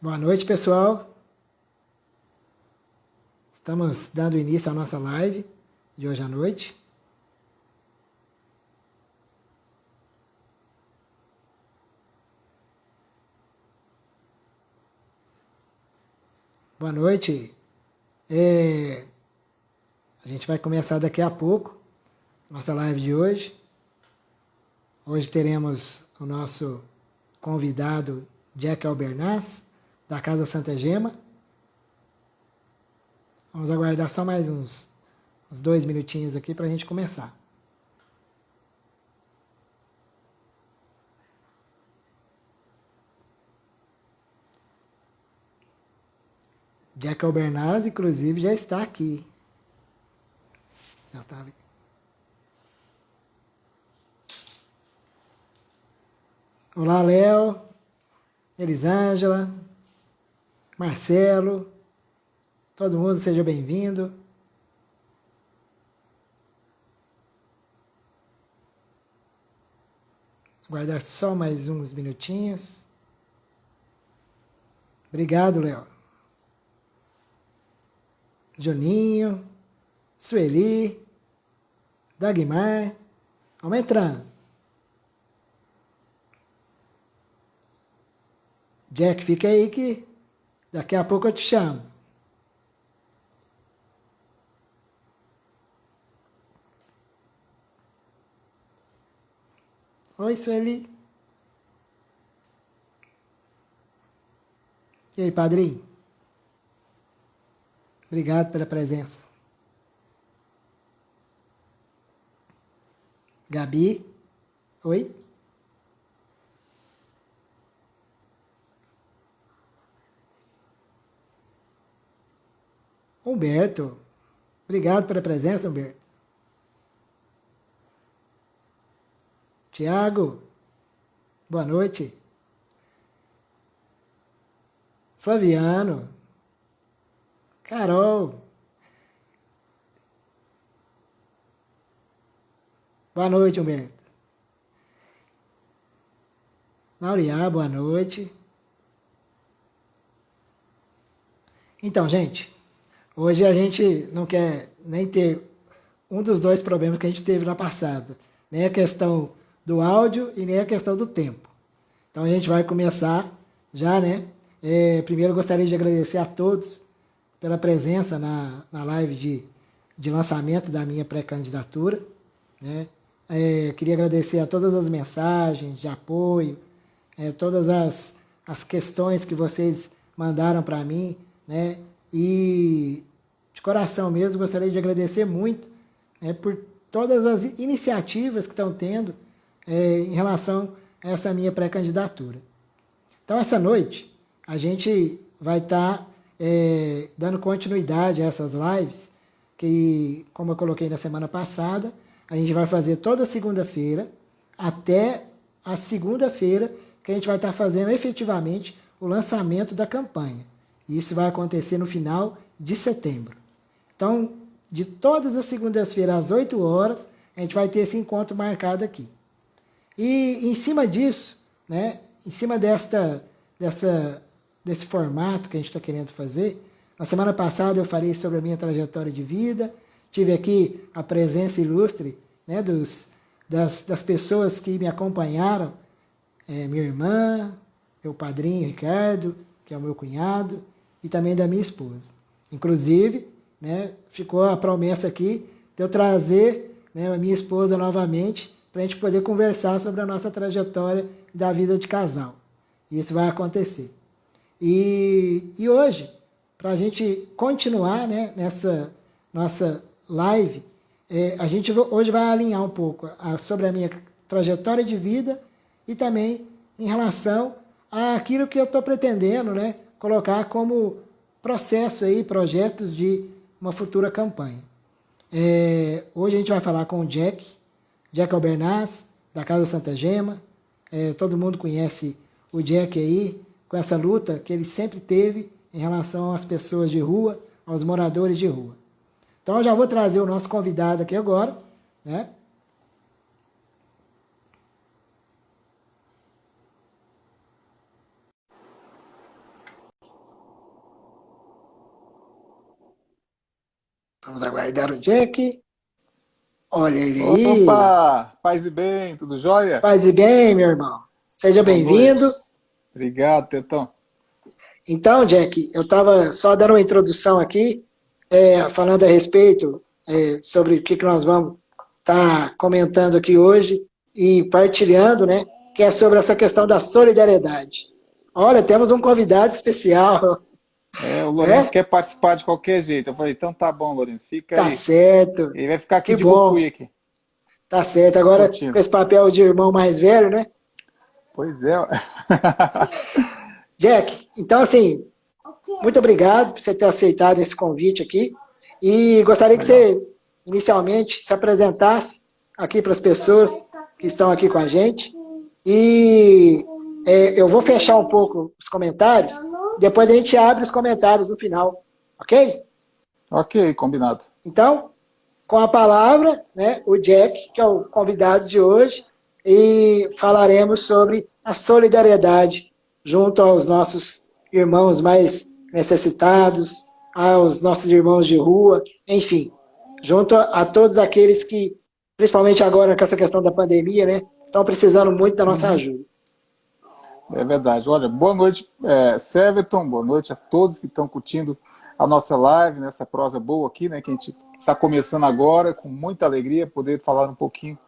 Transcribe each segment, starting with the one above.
Boa noite, pessoal. Estamos dando início à nossa live de hoje à noite. Boa noite. A gente vai começar daqui a pouco nossa live de hoje. Hoje teremos o nosso convidado Jack Albernaz, da Casa Santa Gema. Vamos aguardar só mais uns 2 minutinhos aqui para a gente começar. Jack Albernaz, inclusive, já está aqui. Já está ali. Olá, Léo, Elisângela, Marcelo, todo mundo seja bem-vindo. Aguardar só mais uns minutinhos. Obrigado, Léo. Joninho, Sueli, Dagmar. Vamos entrando. Jack, fica aí que daqui a pouco eu te chamo. Oi, Sueli. E aí, padrinho? Obrigado pela presença. Gabi. Oi. Humberto. Obrigado pela presença, Humberto. Tiago. Boa noite. Flaviano. Carol. Boa noite, Humberto. Lauriá, boa noite. Então, gente, hoje a gente não quer nem ter um dos dois problemas que a gente teve na passada, nem a questão do áudio e nem a questão do tempo. Então a gente vai começar já, né? Primeiro eu gostaria de agradecer a todos pela presença na live de lançamento da minha pré-candidatura, né? Queria agradecer a todas as mensagens de apoio, todas as questões que vocês mandaram para mim, né? E de coração mesmo gostaria de agradecer muito, né, por todas as iniciativas que estão tendo em relação a essa minha pré-candidatura. Então, essa noite, a gente vai estar dando continuidade a essas lives, que, como eu coloquei na semana passada, a gente vai fazer toda segunda-feira, até a segunda-feira, que a gente vai estar fazendo efetivamente o lançamento da campanha. E isso vai acontecer no final de setembro. Então, de todas as segundas-feiras às 8 horas, a gente vai ter esse encontro marcado aqui. E em cima disso, né, em cima desse formato que a gente está querendo fazer, na semana passada eu falei sobre a minha trajetória de vida, tive aqui a presença ilustre, né, das pessoas que me acompanharam, minha irmã, meu padrinho Ricardo, que é o meu cunhado, e também da minha esposa. Inclusive, né, ficou a promessa aqui de eu trazer, né, a minha esposa novamente para a gente poder conversar sobre a nossa trajetória da vida de casal. E isso vai acontecer. E hoje, para a gente continuar, né, nessa nossa live, a gente hoje vai alinhar um pouco sobre a minha trajetória de vida e também em relação àquilo que eu estou pretendendo, né, colocar como processo aí, projetos de uma futura campanha. Hoje a gente vai falar com o Jack Albernaz, da Casa Santa Gema. Todo mundo conhece o Jack aí, com essa luta que ele sempre teve em relação às pessoas de rua, aos moradores de rua. Então eu já vou trazer o nosso convidado aqui agora, né? Vamos aguardar o Jack. Olha ele aí. Opa! Paz e bem, tudo jóia? Paz e bem, meu irmão. Seja Boa bem-vindo. noite. Obrigado, Tetão. Então, Jack, eu estava só dando uma introdução aqui, falando a respeito sobre o que nós vamos estar comentando aqui hoje e partilhando, né? Que é sobre essa questão da solidariedade. Olha, temos um convidado especial, O Lourenço né? quer participar de qualquer jeito. Eu falei, então tá bom, Lourenço, fica Tá aí. certo. Ele vai ficar aqui Que de bucuí bom. aqui, Tá certo. Agora, com curtindo. esse papel de irmão mais velho, né? Pois é. Jack, então, assim, muito obrigado por você ter aceitado esse convite aqui. E gostaria que Legal. você, inicialmente, se apresentasse aqui para as pessoas que estão aqui com a gente. E eu vou fechar um pouco os comentários, depois a gente abre os comentários no final, ok? Ok, combinado. Então, com a palavra, né, o Jack, que é o convidado de hoje, e falaremos sobre a solidariedade junto aos nossos irmãos mais necessitados, aos nossos irmãos de rua, enfim, junto a todos aqueles que, principalmente agora com essa questão da pandemia, né, estão precisando muito da nossa Uhum. ajuda. É verdade. Olha, boa noite, Severton, boa noite a todos que estão curtindo a nossa live, nessa prosa boa aqui, né, que a gente está começando agora, com muita alegria, poder falar um pouquinho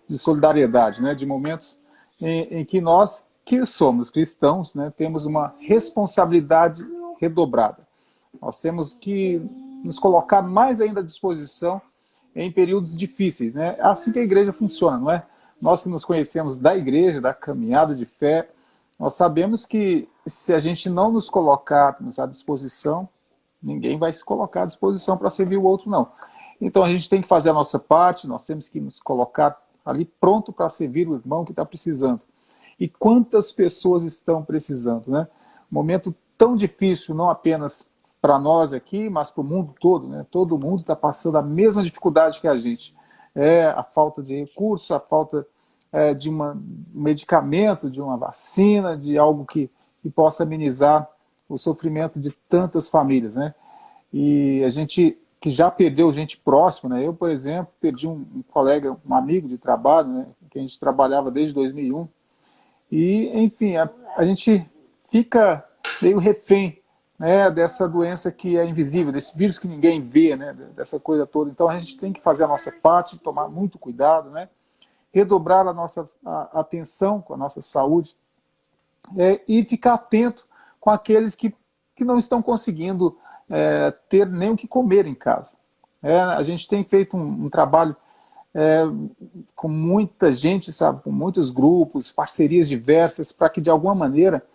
de solidariedade, né, de momentos em que nós, que somos cristãos, né, temos uma responsabilidade redobrada. Nós temos que nos colocar mais ainda à disposição em períodos difíceis, né? É assim que a igreja funciona, não é? Nós que nos conhecemos da igreja, da caminhada de fé, nós sabemos que se a gente não nos colocarmos à disposição, ninguém vai se colocar à disposição para servir o outro, não. Então a gente tem que fazer a nossa parte, nós temos que nos colocar ali pronto para servir o irmão que está precisando. E quantas pessoas estão precisando, né? Um momento tão difícil, não apenas para nós aqui, mas para o mundo todo, né? Todo mundo está passando a mesma dificuldade que a gente. A falta de recursos, a falta de um medicamento, de uma vacina, de algo que possa amenizar o sofrimento de tantas famílias, né? E a gente que já perdeu gente próxima, né? Eu, por exemplo, perdi um colega, um amigo de trabalho, né? Que a gente trabalhava desde 2001. E, enfim, a gente fica meio refém, né, dessa doença que é invisível, desse vírus que ninguém vê, né, dessa coisa toda. Então a gente tem que fazer a nossa parte, tomar muito cuidado, né, redobrar a nossa atenção com a nossa saúde e ficar atento com aqueles que não estão conseguindo ter nem o que comer em casa. A gente tem feito um trabalho com muita gente, sabe, com muitos grupos, parcerias diversas, para que de alguma maneira,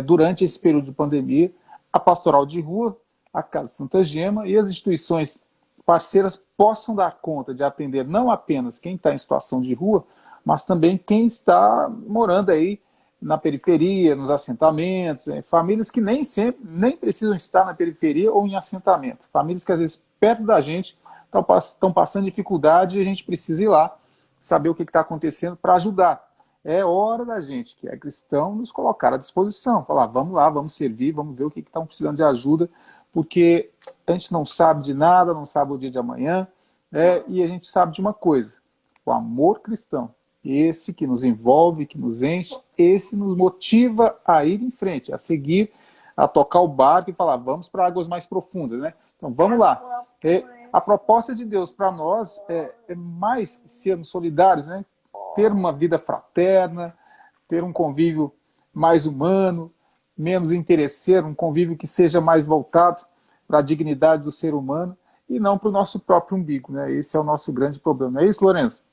durante esse período de pandemia, a Pastoral de Rua, a Casa Santa Gema e as instituições parceiras possam dar conta de atender não apenas quem está em situação de rua, mas também quem está morando aí na periferia, nos assentamentos, famílias que nem sempre, nem precisam estar na periferia ou em assentamento, famílias que às vezes perto da gente estão passando dificuldade e a gente precisa ir lá saber o que está acontecendo para ajudar. É hora da gente, que é cristão, nos colocar à disposição. Falar, vamos lá, vamos servir, vamos ver o que estão precisando de ajuda, porque a gente não sabe de nada, não sabe o dia de amanhã, e a gente sabe de uma coisa, o amor cristão, esse que nos envolve, que nos enche, esse nos motiva a ir em frente, a seguir, a tocar o barco e falar, vamos para águas mais profundas, né? Então vamos lá. A proposta de Deus para nós é mais sermos solidários, né? Ter uma vida fraterna, ter um convívio mais humano, menos interesseiro, um convívio que seja mais voltado para a dignidade do ser humano e não para o nosso próprio umbigo, né? Esse é o nosso grande problema. É isso, Lourenço?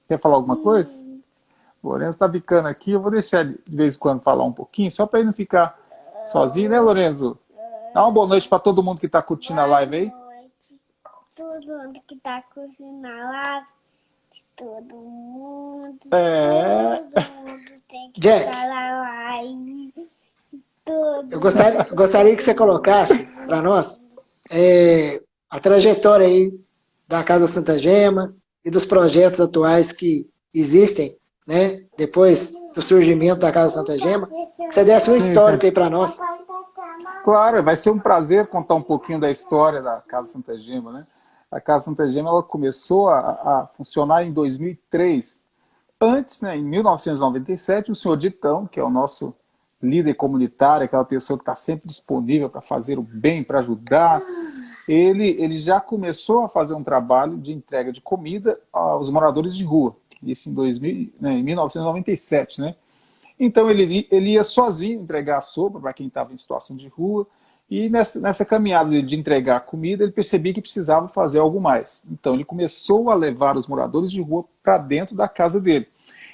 Quer falar alguma coisa? O Lourenço está bicando aqui, eu vou deixar ele de vez em quando falar um pouquinho, só para ele não ficar sozinho, né, Lourenço? Dá uma boa noite para todo mundo que está curtindo a live aí. Boa noite, todo mundo que está curtindo a live. Todo mundo tem que Jack, estar na live. eu gostaria que você colocasse para nós a trajetória aí da Casa Santa Gema e dos projetos atuais que existem, né, depois do surgimento da Casa Santa Gema. Que você desse um histórico aí para nós. Claro, vai ser um prazer contar um pouquinho da história da Casa Santa Gema, né? A Casa Santa Gema ela começou a funcionar em 2003. Antes, né, em 1997, o senhor Ditão, que é o nosso líder comunitário, aquela pessoa que está sempre disponível para fazer o bem, para ajudar, ele já começou a fazer um trabalho de entrega de comida aos moradores de rua. Isso em 2000, né, em 1997, né? Então ele ia sozinho entregar a sopa para quem estava em situação de rua, e nessa caminhada de entregar comida, ele percebia que precisava fazer algo mais. Então ele começou a levar os moradores de rua para dentro da casa dele.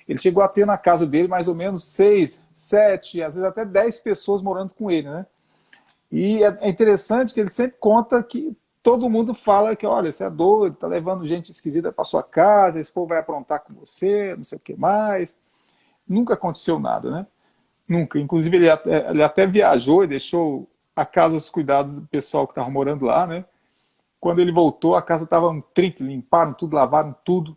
Ele chegou a ter na casa dele mais ou menos 6, 7, às vezes até 10 pessoas morando com ele, né? E é interessante que ele sempre conta que todo mundo fala que, olha, você é doido, tá levando gente esquisita para sua casa, esse povo vai aprontar com você, não sei o que mais. Nunca aconteceu nada, né? Nunca. Inclusive, ele até viajou e deixou a casa aos cuidados do pessoal que estava morando lá, né? Quando ele voltou, a casa estava um trinque, limparam tudo, lavaram tudo.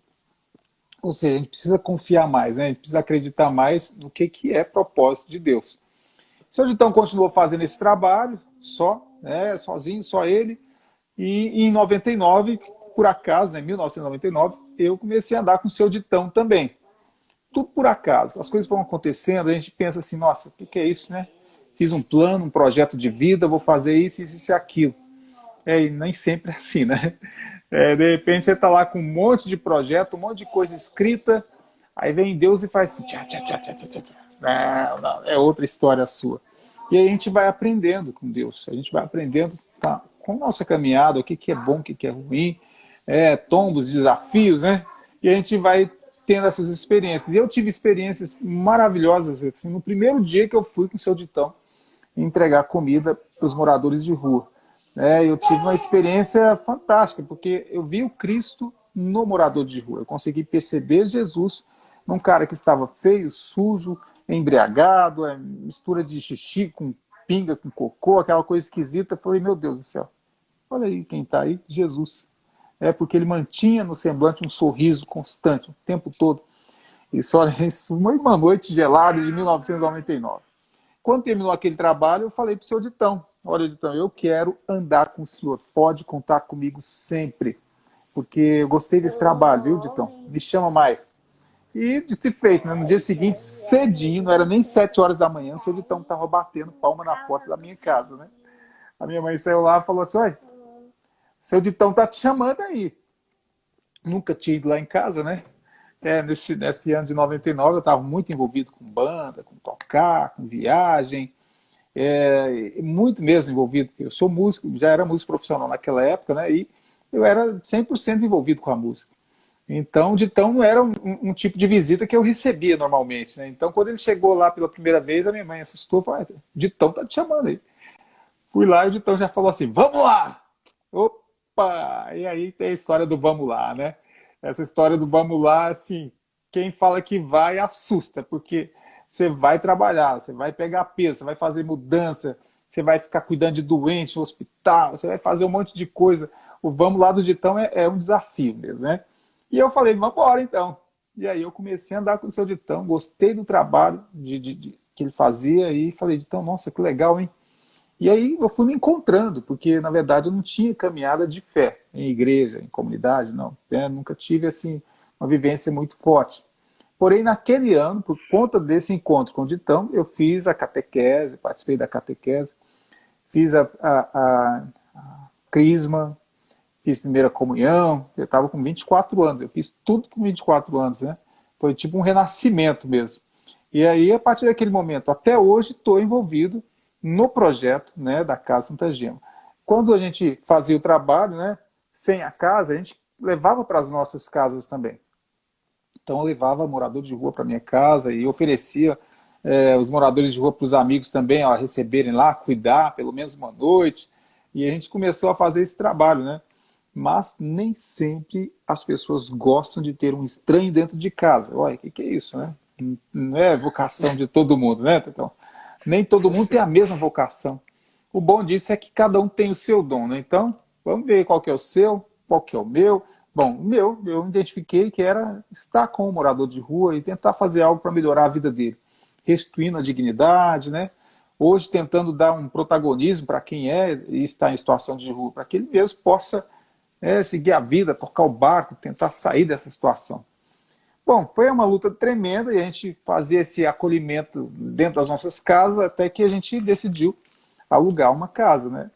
Ou seja, a gente precisa confiar mais, né? A gente precisa acreditar mais no que é propósito de Deus. O senhor então continuou fazendo esse trabalho, só, né? Sozinho, só ele. E em 99, por acaso, né, em 1999, eu comecei a andar com o seu Ditão também. Tudo por acaso. As coisas vão acontecendo, a gente pensa assim, nossa, o que é isso, né? Fiz um plano, um projeto de vida, vou fazer isso, isso e aquilo. E nem sempre é assim, né? De repente você está lá com um monte de projeto, um monte de coisa escrita, aí vem Deus e faz assim, tchá, tchá, tchá, tchá, tchá, tchá. Não, é outra história sua. E aí a gente vai aprendendo com Deus, a gente vai aprendendo com a nossa caminhada, o que é bom, o que é ruim, tombos, desafios, né? E a gente vai tendo essas experiências. E eu tive experiências maravilhosas, assim, no primeiro dia que eu fui com o seu Ditão entregar comida para os moradores de rua. Eu tive uma experiência fantástica, porque eu vi o Cristo no morador de rua. Eu consegui perceber Jesus num cara que estava feio, sujo, embriagado, mistura de xixi com pinga, com cocô, aquela coisa esquisita. Eu falei, meu Deus do céu, olha aí quem está aí, Jesus. Porque ele mantinha no semblante um sorriso constante, o tempo todo. Isso, olha, isso foi uma noite gelada de 1999. Quando terminou aquele trabalho, eu falei para o seu Ditão, olha, Ditão, eu quero andar com o senhor, pode contar comigo sempre, porque eu gostei desse trabalho, viu, Ditão? Me chama mais. E de ter feito, né? No dia seguinte, cedinho, não era nem 7 horas da manhã, o seu Ditão estava batendo palma na porta da minha casa, né? A minha mãe saiu lá e falou assim, olha, seu Ditão tá te chamando aí. Nunca tinha ido lá em casa, né? Nesse ano de 99 eu estava muito envolvido com banda, com tocar, com viagem, muito mesmo envolvido, porque eu sou músico, já era músico profissional naquela época, né? E eu era 100% envolvido com a música. Então, o Ditão não era um tipo de visita que eu recebia normalmente, né? Então, quando ele chegou lá pela primeira vez, a minha mãe assustou e falou, Ditão tá te chamando aí. Fui lá e o Ditão já falou assim, vamos lá! Opa! E aí tem a história do vamos lá, né? Essa história do vamos lá, assim, quem fala que vai assusta, porque você vai trabalhar, você vai pegar peso, você vai fazer mudança, você vai ficar cuidando de doente no hospital, você vai fazer um monte de coisa. O vamos lá do Ditão é um desafio mesmo, né? E eu falei, vamos embora então. E aí eu comecei a andar com o seu Ditão, gostei do trabalho que ele fazia e falei, Ditão, nossa, que legal, hein? E aí eu fui me encontrando, porque na verdade eu não tinha caminhada de fé em igreja, em comunidade, não. Nunca tive assim uma vivência muito forte. Porém, naquele ano, por conta desse encontro com o Ditão, eu fiz a catequese, participei da catequese, fiz a crisma, fiz primeira comunhão, eu estava com 24 anos, eu fiz tudo com 24 anos, né? Foi tipo um renascimento mesmo. E aí, a partir daquele momento, até hoje, estou envolvido no projeto, né, da Casa Santa Gema. Quando a gente fazia o trabalho, né, sem a casa, a gente levava para as nossas casas também. Então eu levava morador de rua para minha casa e oferecia os moradores de rua para os amigos também, ó, receberem lá, cuidar pelo menos uma noite. E a gente começou a fazer esse trabalho, né? Mas nem sempre as pessoas gostam de ter um estranho dentro de casa. Olha, o que é isso, né? Não é vocação de todo mundo, né, Tetão? Nem todo mundo tem a mesma vocação. O bom disso é que cada um tem o seu dom, né? Então, vamos ver qual que é o seu, qual que é o meu. Bom, o meu, eu identifiquei que era estar com o morador de rua e tentar fazer algo para melhorar a vida dele. Restituindo a dignidade, né? Hoje tentando dar um protagonismo para quem é e está em situação de rua, para que ele mesmo possa seguir a vida, tocar o barco, tentar sair dessa situação. Bom, foi uma luta tremenda e a gente fazia esse acolhimento dentro das nossas casas até que a gente decidiu alugar uma casa, né?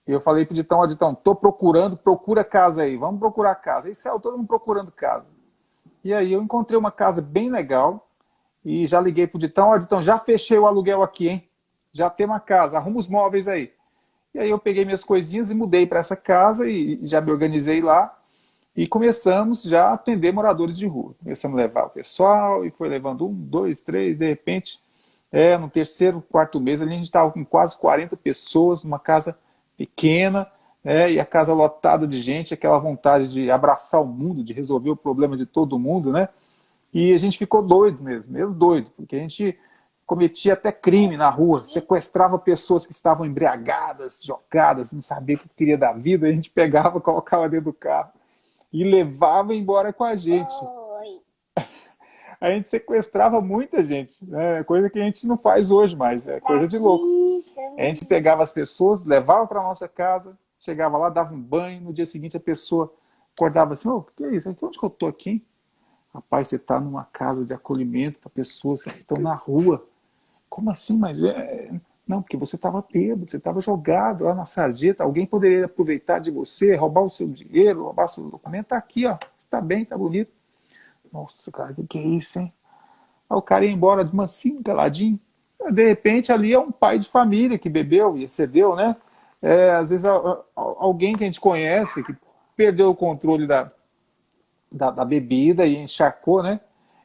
E eu falei pro Ditão, ó, Ditão, tô procurando, procura casa aí, vamos procurar casa. E saiu todo mundo procurando casa. E aí eu encontrei uma casa bem legal e já liguei pro Ditão, ó, Ditão, já fechei o aluguel aqui, hein? Já tem uma casa, arruma os móveis aí. E aí eu peguei minhas coisinhas e mudei para essa casa e já me organizei lá. E começamos já a atender moradores de rua. Começamos a levar o pessoal e foi levando 1, 2, 3, de repente, no terceiro, quarto mês, ali a gente estava com quase 40 pessoas, numa casa pequena, e a casa lotada de gente, aquela vontade de abraçar o mundo, de resolver o problema de todo mundo, né? E a gente ficou doido mesmo doido, porque a gente cometia até crime na rua, sequestrava pessoas que estavam embriagadas, jogadas, não sabia o que queria da vida, a gente pegava, colocava dentro do carro e levava embora com a gente. A gente sequestrava muita gente, né? Coisa que a gente não faz hoje mais, é coisa de louco. A gente pegava as pessoas, levava para a nossa casa, chegava lá, dava um banho, no dia seguinte a pessoa acordava assim, ô, o que é isso? Onde que eu tô aqui, hein? Rapaz, você está numa casa de acolhimento para pessoas que estão na rua. Como assim? Mas não, porque você estava bêbado, você estava jogado lá na sarjeta, alguém poderia aproveitar de você, roubar o seu dinheiro, roubar o seu documento, tá aqui, ó, está bem, tá bonito. Nossa, cara, o que é isso, hein? Aí o cara ia embora de mansinho, caladinho. De repente, ali é um pai de família que bebeu e excedeu, né? Às vezes, alguém que a gente conhece, que perdeu o controle da bebida e encharcou, né?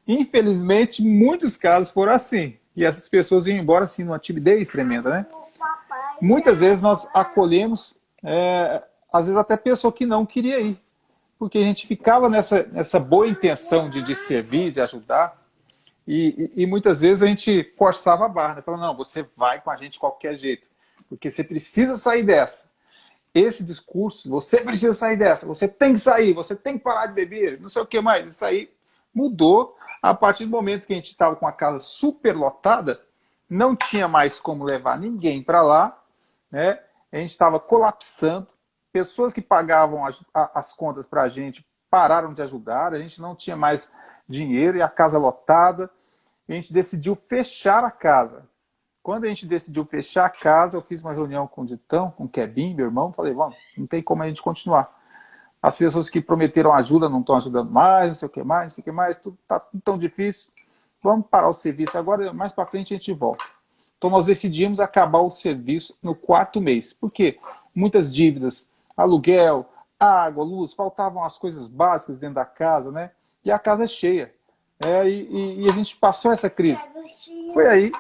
Infelizmente, muitos casos foram assim. E essas pessoas iam embora assim, numa timidez tremenda, né? Muitas vezes nós acolhemos, às vezes até pessoa que não queria ir. Porque a gente ficava nessa boa intenção de servir, de ajudar. E muitas vezes a gente forçava a barra, né? Falando, não, você vai com a gente de qualquer jeito. Porque você precisa sair dessa. Esse discurso, você precisa sair dessa, você tem que sair, você tem que parar de beber, não sei o que mais. Isso aí mudou a partir do momento que a gente estava com a casa super lotada, não tinha mais como levar ninguém para lá, né? A gente estava colapsando, pessoas que pagavam as contas para a gente pararam de ajudar, a gente não tinha mais dinheiro e a casa lotada, a gente decidiu fechar a casa. Quando a gente decidiu fechar a casa, eu fiz uma reunião com o Ditão, com o Kevin, meu irmão, falei, vamos, não tem como a gente continuar. As pessoas que prometeram ajuda não estão ajudando mais, não sei o que mais, não sei o que mais, tudo está tudo tão difícil. Vamos parar o serviço agora, mais para frente a gente volta. Então nós decidimos acabar o serviço no quarto mês. Por quê? Muitas dívidas, aluguel, água, luz, faltavam as coisas básicas dentro da casa, né? E a casa é cheia. E a gente passou essa crise. Foi aí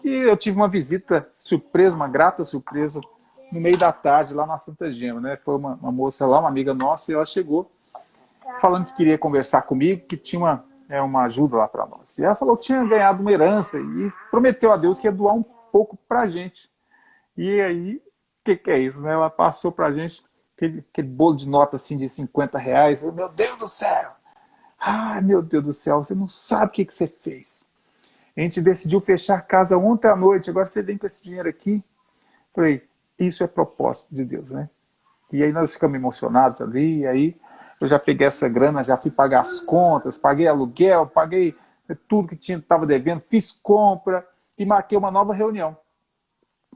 que eu tive uma visita surpresa, uma grata surpresa, no meio da tarde, lá na Santa Gema, né? Foi uma moça lá, uma amiga nossa, e ela chegou falando que queria conversar comigo, que tinha uma ajuda lá para nós. E ela falou que tinha ganhado uma herança e prometeu a Deus que ia doar um pouco para a gente. E aí, o que é isso, né? Ela passou para a gente aquele bolo de nota assim de R$ 50. Eu falei, meu Deus do céu! Ai, meu Deus do céu, você não sabe o que você fez. A gente decidiu fechar a casa ontem à noite, agora você vem com esse dinheiro aqui. Falei, isso é propósito de Deus, né? E aí nós ficamos emocionados ali, e aí eu já peguei essa grana, já fui pagar as contas, paguei aluguel, paguei tudo que estava devendo, fiz compra e marquei uma nova reunião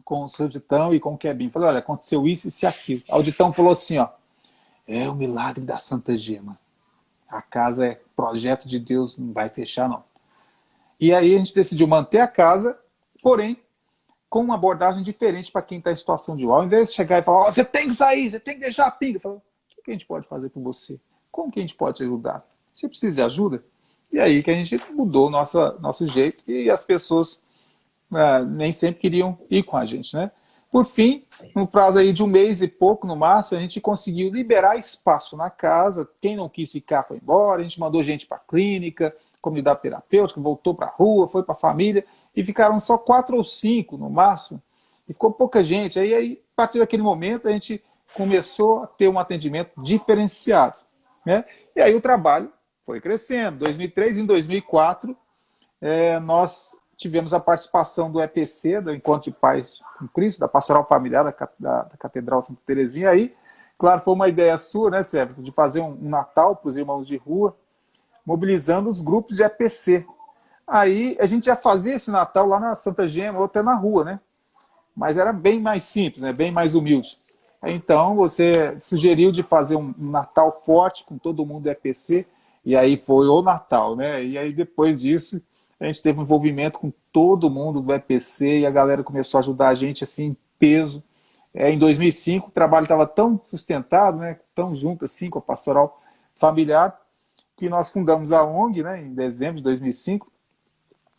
com o seu Ditão e com o Kevin. Falei, olha, aconteceu isso e aquilo. Aí o Ditão falou assim, ó, é o milagre da Santa Gema. A casa é projeto de Deus, não vai fechar não. E aí a gente decidiu manter a casa, porém, com uma abordagem diferente para quem está em situação de rua. Ao invés de chegar e falar, oh, você tem que sair, você tem que deixar a pinga. Falou, o que a gente pode fazer por você? Como que a gente pode te ajudar? Você precisa de ajuda? E aí que a gente mudou o nosso jeito e as pessoas nem sempre queriam ir com a gente, né? Por fim, no prazo aí de 1 mês e pouco, no máximo, a gente conseguiu liberar espaço na casa. Quem não quis ficar foi embora, a gente mandou gente para a clínica, comunidade terapêutica, voltou para a rua, foi para a família, e ficaram só 4 ou 5 no máximo, e ficou pouca gente. Aí, a partir daquele momento, a gente começou a ter um atendimento diferenciado, né? E aí o trabalho foi crescendo. Em 2003 e em 2004, nós tivemos a participação do EPC, do Encontro de Pais com Cristo, da Pastoral Familiar da Catedral Santa Terezinha. Aí Claro, foi uma ideia sua, né, Sérgio, de fazer um Natal para os irmãos de rua, mobilizando os grupos de EPC. Aí a gente já fazia esse Natal lá na Santa Gema, ou até na rua, né? Mas era bem mais simples, né? Bem mais humilde. Então você sugeriu de fazer um Natal forte com todo mundo do EPC, e aí foi o Natal, né? E aí depois disso a gente teve um envolvimento com todo mundo do EPC e a galera começou a ajudar a gente assim em peso. Em 2005 o trabalho estava tão sustentado, né? Tão junto assim com a pastoral familiar, que nós fundamos a ONG, né? Em dezembro de 2005.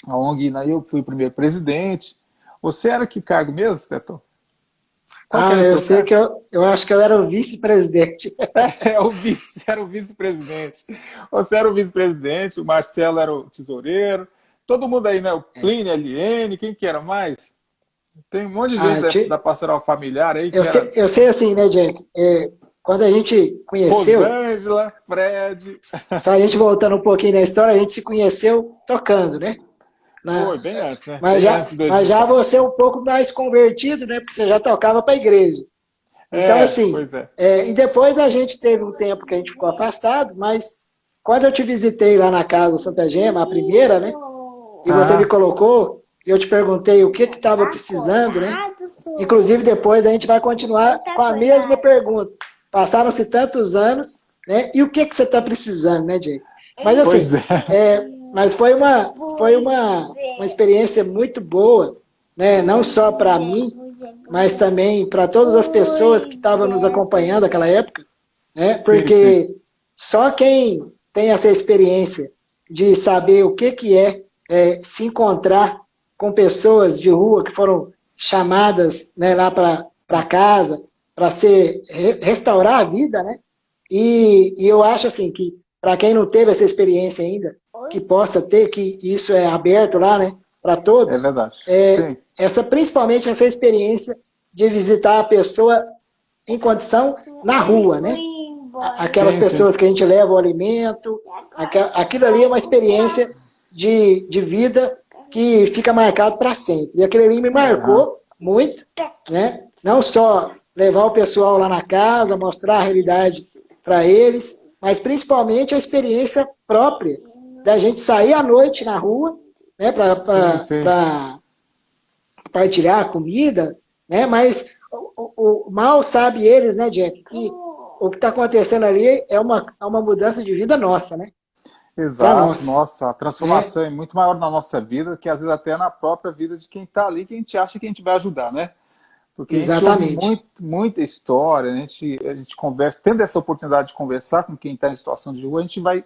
A ONG, eu fui o primeiro presidente. Você era que cargo mesmo, Cleton? Qual que era o Eu seu sei cargo? que eu acho que eu era o vice-presidente. Era o vice-presidente. Você era o vice-presidente, o Marcelo era o tesoureiro. Todo mundo aí, né? O Plínio, LN, quem que era mais? Tem um monte de gente Ah, da pastoral familiar aí que era eu sei assim, né, Jack? Quando a gente conheceu, Rosângela, Fred. só a gente voltando um pouquinho na história, a gente se conheceu tocando, né? Foi, bem antes, né? Mas Bem antes de mas já 2004. você é um pouco mais convertido, né? Porque você já tocava para a igreja. Então, assim, Pois é. e depois a gente teve um tempo que a gente ficou afastado, mas quando eu te visitei lá na casa Santa Gema, a primeira, né? E você me Ah, colocou, e eu te perguntei o que estava precisando, né? Inclusive, depois a gente vai continuar com a mesma pergunta. Passaram-se tantos anos, né? E o que você está precisando, né, Jake? Mas pois assim, é. mas foi uma experiência muito boa, né? Não só para mim, mas também para todas as pessoas que estavam nos acompanhando naquela época, né? Sim, sim. Porque só quem tem essa experiência de saber o que se encontrar com pessoas de rua que foram chamadas, né, lá para casa para restaurar a vida, né? E eu acho assim que para quem não teve essa experiência ainda, que possa ter, que isso é aberto lá, né, para É todos, verdade. Sim. principalmente essa experiência de visitar a pessoa em condição na rua, né? Aquelas Sim, sim. pessoas que a gente leva o alimento, aquilo ali é uma experiência de vida que fica marcado para sempre. E aquele ali me Aham. marcou muito, né? Não só levar o pessoal lá na casa, mostrar a realidade para eles, mas principalmente a experiência própria da gente sair à noite na rua, né, Sim, sim. para partilhar a comida, né? Mas o mal sabe eles, né, Jack, que o que está acontecendo ali é uma mudança de vida nossa, né? Para Exato. nós, Nossa, a né? transformação é muito maior na nossa vida que às vezes até na própria vida de quem está ali, que a gente acha que a gente vai ajudar, né? Porque a gente ouve Exatamente. muita história, a gente conversa, tendo essa oportunidade de conversar com quem está em situação de rua, a gente vai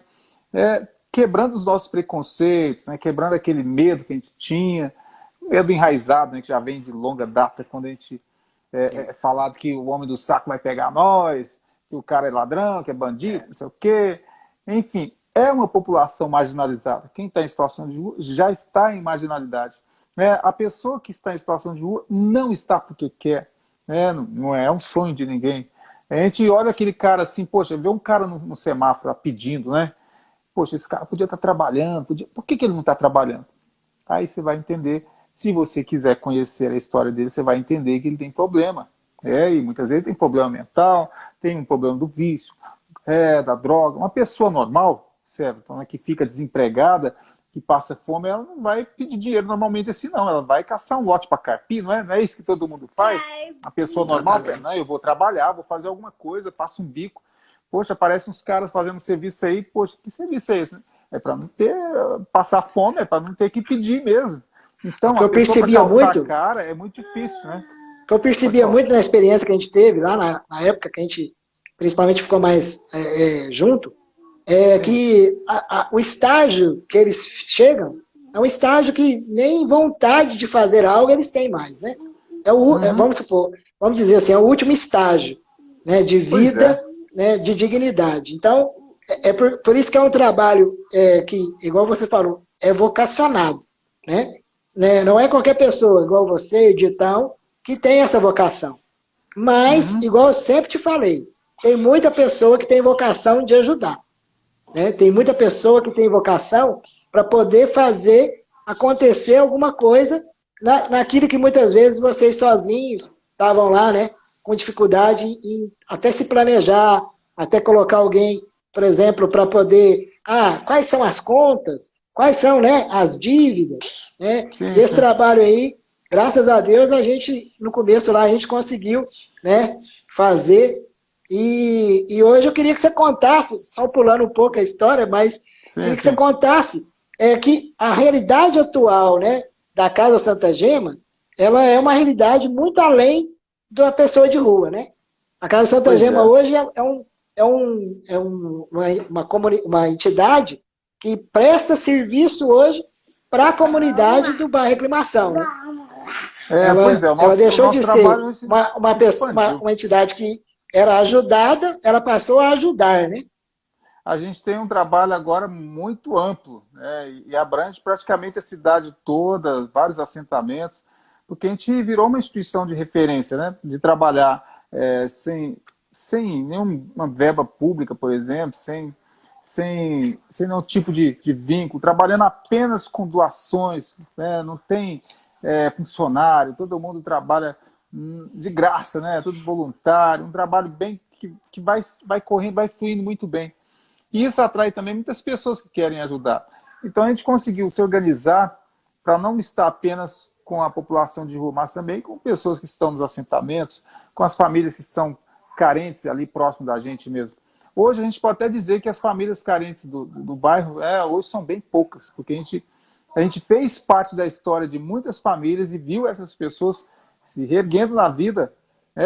quebrando os nossos preconceitos, né? Quebrando aquele medo que a gente tinha, medo enraizado, né? Que já vem de longa data, quando a gente é falado que o homem do saco vai pegar nós, que o cara é ladrão, que é bandido, não sei o quê. Enfim, é uma população marginalizada. Quem está em situação de rua já está em marginalidade. A pessoa que está em situação de rua não está porque quer, né? Não é um sonho de ninguém. A gente olha aquele cara assim, poxa, vê um cara no semáforo lá, pedindo, né? Poxa, esse cara podia estar trabalhando, por que ele não está trabalhando? Aí você vai entender, se você quiser conhecer a história dele, você vai entender que ele tem problema. E muitas vezes tem problema mental, tem um problema do vício, da droga. Uma pessoa normal, certo? Né, que fica desempregada, que passa fome, ela não vai pedir dinheiro normalmente assim, não. Ela vai caçar um lote para carpir, não é? Não é isso que todo mundo faz? A pessoa normal, não, eu vou trabalhar, vou fazer alguma coisa, faço um bico. Poxa, aparecem uns caras fazendo serviço aí, poxa, que serviço é esse? Né? É para não ter, passar fome, é para não ter que pedir mesmo. O Então, que a eu pessoa para percebia calçar a muito, cara é muito difícil, né? o que eu Pode percebia falar. muito na experiência que a gente teve lá na época que a gente principalmente ficou mais junto, é Sim. que o estágio que eles chegam é um estágio que nem vontade de fazer algo eles têm mais, né? Uhum. Vamos supor, vamos dizer assim, é o último estágio, né, de Pois vida, é. né, de dignidade. Então, por isso que é um trabalho que, igual você falou, é vocacionado, né? Não é qualquer pessoa, igual você, Editão, que tem essa vocação. Mas, Uhum. igual eu sempre te falei, tem muita pessoa que tem vocação de ajudar. Né? Tem muita pessoa que tem vocação para poder fazer acontecer alguma coisa naquilo que muitas vezes vocês sozinhos estavam lá, né? com dificuldade em até se planejar, até colocar alguém, por exemplo, para poder, quais são as contas, quais são, né, as dívidas, né? Sim, E esse sim. trabalho aí, graças a Deus, a gente, no começo lá, a gente conseguiu, né, fazer. E hoje eu queria que você contasse, só pulando um pouco a história, mas Sim, queria que você sim. contasse que a realidade atual, né, da Casa Santa Gema, ela é uma realidade muito além da pessoa de rua, né? A Casa Santa Pois Gema é. hoje uma entidade que presta serviço hoje para a comunidade do bairro Aclimação, né? Pois é, Ela o deixou nosso de ser trabalho se expandiu. uma entidade que era ajudada, ela passou a ajudar, né? A gente tem um trabalho agora muito amplo, né, e abrange praticamente a cidade toda, vários assentamentos, porque a gente virou uma instituição de referência, né, de trabalhar sem nenhuma verba pública, por exemplo, sem nenhum tipo de vínculo, trabalhando apenas com doações, né, não tem funcionário, todo mundo trabalha de graça, né, tudo voluntário, um trabalho bem que vai correndo, vai fluindo muito bem. E isso atrai também muitas pessoas que querem ajudar. Então a gente conseguiu se organizar para não estar apenas com a população de rua, mas também com pessoas que estão nos assentamentos, com as famílias que estão carentes ali próximo da gente mesmo. Hoje a gente pode até dizer que as famílias carentes do bairro hoje são bem poucas, porque a gente fez parte da história de muitas famílias e viu essas pessoas se reerguendo na vida.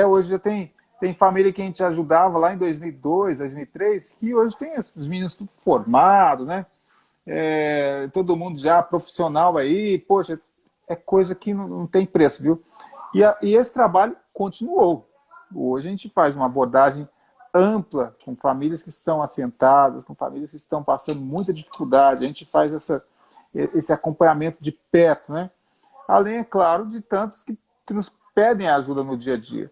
Hoje já tem família que a gente ajudava lá em 2002, 2003, que hoje tem os meninos tudo formado, né? Todo mundo já profissional aí, poxa, é coisa que não tem preço, viu? E esse trabalho continuou. Hoje a gente faz uma abordagem ampla com famílias que estão assentadas, com famílias que estão passando muita dificuldade. A gente faz esse acompanhamento de perto, né? Além, é claro, de tantos que nos pedem ajuda no dia a dia.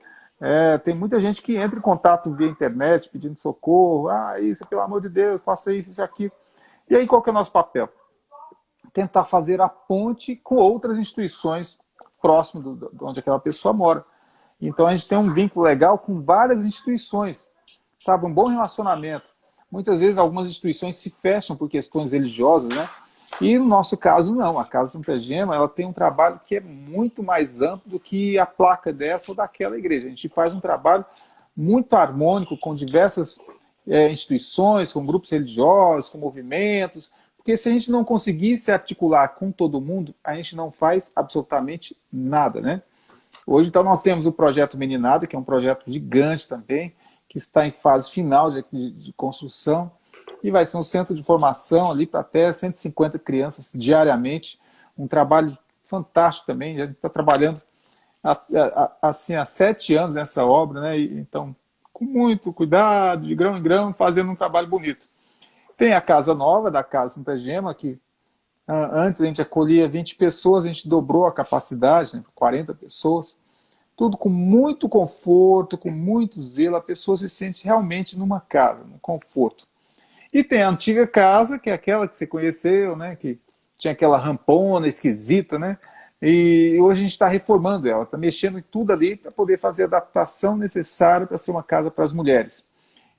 Tem muita gente que entra em contato via internet pedindo socorro, isso, pelo amor de Deus, faça isso e aquilo. E aí qual que é o nosso papel? Tentar fazer a ponte com outras instituições próximo de onde aquela pessoa mora. Então a gente tem um vínculo legal com várias instituições, sabe, um bom relacionamento. Muitas vezes algumas instituições se fecham por questões religiosas, né? E no nosso caso não, a Casa Santa Gema ela tem um trabalho que é muito mais amplo do que a placa dessa ou daquela igreja. A gente faz um trabalho muito harmônico com diversas instituições, com grupos religiosos, com movimentos, porque se a gente não conseguir se articular com todo mundo, a gente não faz absolutamente nada, né? Hoje, então, nós temos o projeto Meninada, que é um projeto gigante também, que está em fase final de construção, e vai ser um centro de formação ali para até 150 crianças diariamente, um trabalho fantástico também, a gente está trabalhando assim, há 7 anos nessa obra, né? Então, com muito cuidado, de grão em grão, fazendo um trabalho bonito. Tem a Casa Nova, da Casa Santa Gema, que antes a gente acolhia 20 pessoas, a gente dobrou a capacidade, né, 40 pessoas, tudo com muito conforto, com muito zelo, a pessoa se sente realmente numa casa, num conforto. E tem a antiga casa, que é aquela que você conheceu, né, que tinha aquela rampona esquisita, né, e hoje a gente está reformando ela, está mexendo em tudo ali para poder fazer a adaptação necessária para ser uma casa para as mulheres.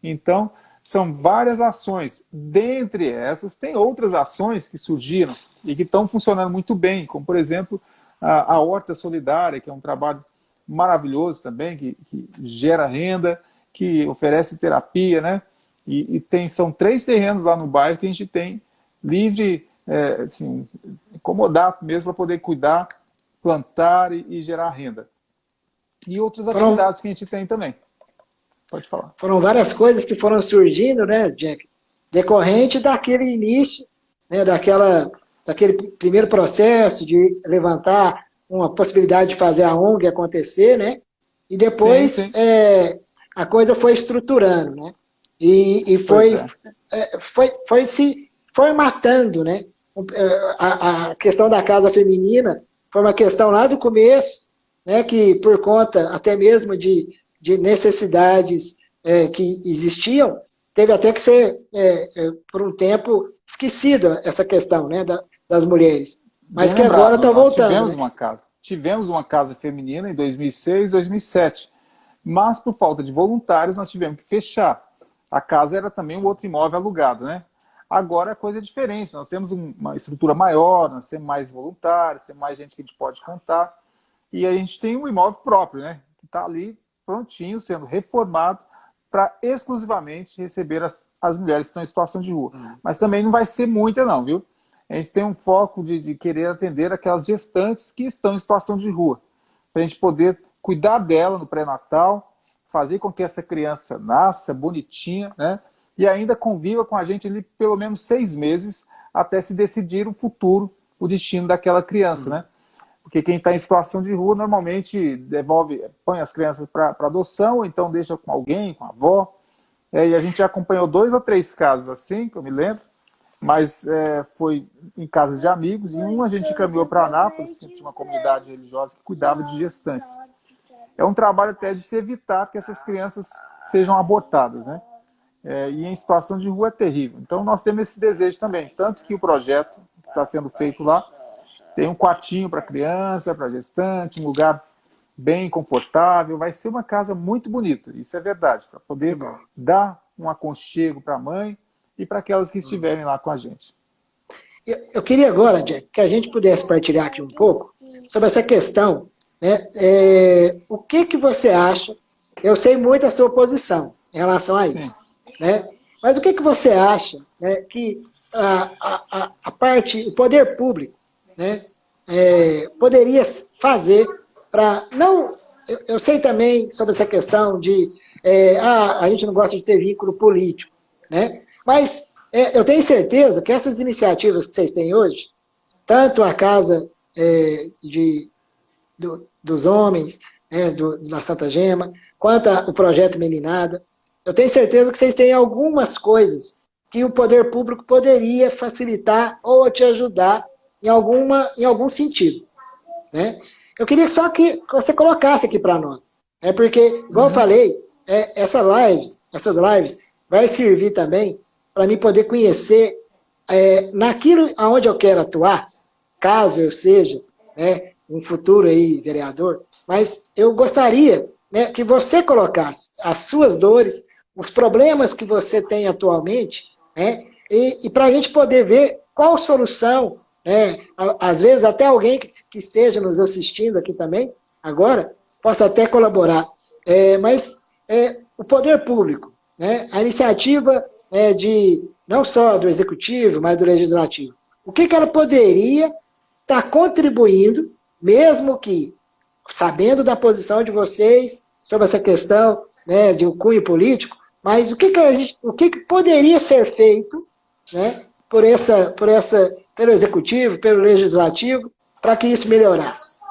Então, são várias ações. Dentre essas, tem outras ações que surgiram e que estão funcionando muito bem, como, por exemplo, a Horta Solidária, que é um trabalho maravilhoso também, que gera renda, que oferece terapia, né? São 3 terrenos lá no bairro que a gente tem livre, assim, incomodado mesmo para poder cuidar, plantar e gerar renda. E outras atividades que a gente tem também. Pode falar. Foram várias coisas que foram surgindo, né, Jack? Decorrente daquele início, né, daquele primeiro processo de levantar uma possibilidade de fazer a ONG acontecer, né? E depois sim. A coisa foi estruturando, né? E foi se formatando, né? A questão da casa feminina foi uma questão lá do começo, né? Que por conta até mesmo de necessidades que existiam, teve até que ser, por um tempo, esquecida essa questão, né, das mulheres. Mas bem que lembrado, agora está voltando. Tivemos uma casa feminina em 2006, 2007, mas por falta de voluntários nós tivemos que fechar. A casa era também um outro imóvel alugado, né? Agora a coisa é diferente, nós temos uma estrutura maior, nós temos mais voluntários, temos mais gente que a gente pode contar, e a gente tem um imóvel próprio, né? Que está ali prontinho, sendo reformado para exclusivamente receber as mulheres que estão em situação de rua. Mas também não vai ser muita não, viu? A gente tem um foco de querer atender aquelas gestantes que estão em situação de rua, para a gente poder cuidar dela no pré-natal, fazer com que essa criança nasça bonitinha, né? E ainda conviva com a gente ali pelo menos 6 meses até se decidir o futuro, o destino daquela criança, né? Porque quem está em situação de rua normalmente põe as crianças para adoção, ou então deixa com alguém, com a avó. E a gente já acompanhou 2 ou 3 casos assim, que eu me lembro, mas foi em casas de amigos, e a gente encaminhou para Anápolis, tinha uma comunidade religiosa que cuidava de gestantes. É um trabalho até de se evitar que essas crianças sejam abortadas, né? E em situação de rua é terrível. Então nós temos esse desejo também, tanto que o projeto que está sendo feito lá tem um quartinho para criança, para gestante, um lugar bem confortável, vai ser uma casa muito bonita, isso é verdade, para poder dar um aconchego para a mãe e para aquelas que estiverem lá com a gente. Eu queria agora, Jack, que a gente pudesse partilhar aqui um pouco sobre essa questão, né? O que você acha? Eu sei muito a sua posição em relação a isso, né? Mas o que você acha, né, que a parte, o poder público, né, poderia fazer para não... Eu sei também sobre essa questão de a gente não gosta de ter vínculo político, né? Mas eu tenho certeza que essas iniciativas que vocês têm hoje, tanto a Casa dos Homens, da Santa Gema, quanto o Projeto Meninada, eu tenho certeza que vocês têm algumas coisas que o poder público poderia facilitar ou te ajudar em algum sentido, né? Eu queria só que você colocasse aqui para nós, porque, igual eu falei, essas lives vai servir também para mim poder conhecer naquilo aonde eu quero atuar, caso eu seja, né, um futuro aí vereador, mas eu gostaria, né, que você colocasse as suas dores, os problemas que você tem atualmente, né, e para a gente poder ver qual solução, né, às vezes até alguém que esteja nos assistindo aqui também, agora, possa até colaborar. Mas o poder público, né, a iniciativa não só do executivo, mas do legislativo, o que ela poderia estar contribuindo, mesmo que sabendo da posição de vocês sobre essa questão, né, de um cunho político, mas o que poderia ser feito, né, pelo executivo, pelo legislativo, para que isso melhorasse?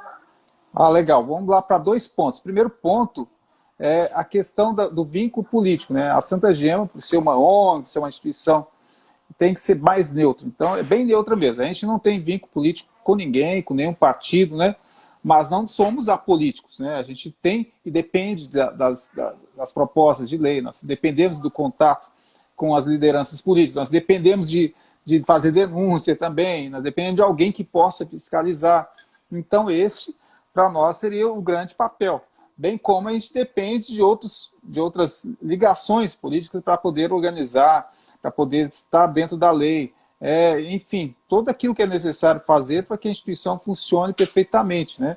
Legal. Vamos lá para 2 pontos. Primeiro ponto é a questão do vínculo político, né? A Santa Gema, por ser uma ONG, por ser uma instituição, tem que ser mais neutra. Então, é bem neutra mesmo. A gente não tem vínculo político com ninguém, com nenhum partido, né? Mas não somos apolíticos, né? A gente tem e depende das propostas de lei, nós dependemos do contato com as lideranças políticas, nós dependemos de fazer denúncia também, nós dependemos de alguém que possa fiscalizar. Então, esse, para nós, seria o grande papel. Bem como a gente depende de outras ligações políticas para poder organizar, para poder estar dentro da lei. Enfim, tudo aquilo que é necessário fazer para que a instituição funcione perfeitamente, né?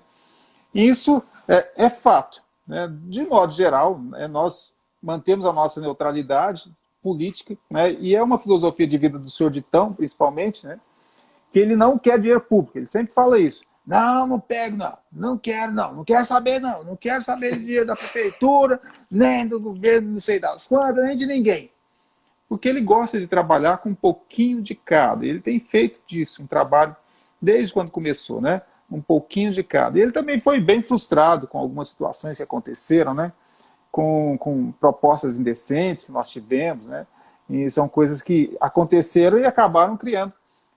Isso é fato, né? De modo geral, nós mantemos a nossa neutralidade política, né? E é uma filosofia de vida do senhor Ditão, principalmente, né? Que ele não quer dinheiro público, ele sempre fala isso. Não pego não quero saber não quero saber de dinheiro da prefeitura, nem do governo, não sei das quantas, nem de ninguém. Porque ele gosta de trabalhar com um pouquinho de cada. Ele tem feito disso um trabalho desde quando começou, né? Um pouquinho de cada. E ele também foi bem frustrado com algumas situações que aconteceram, né? Com propostas indecentes que nós tivemos, né? E são coisas que aconteceram e acabaram criando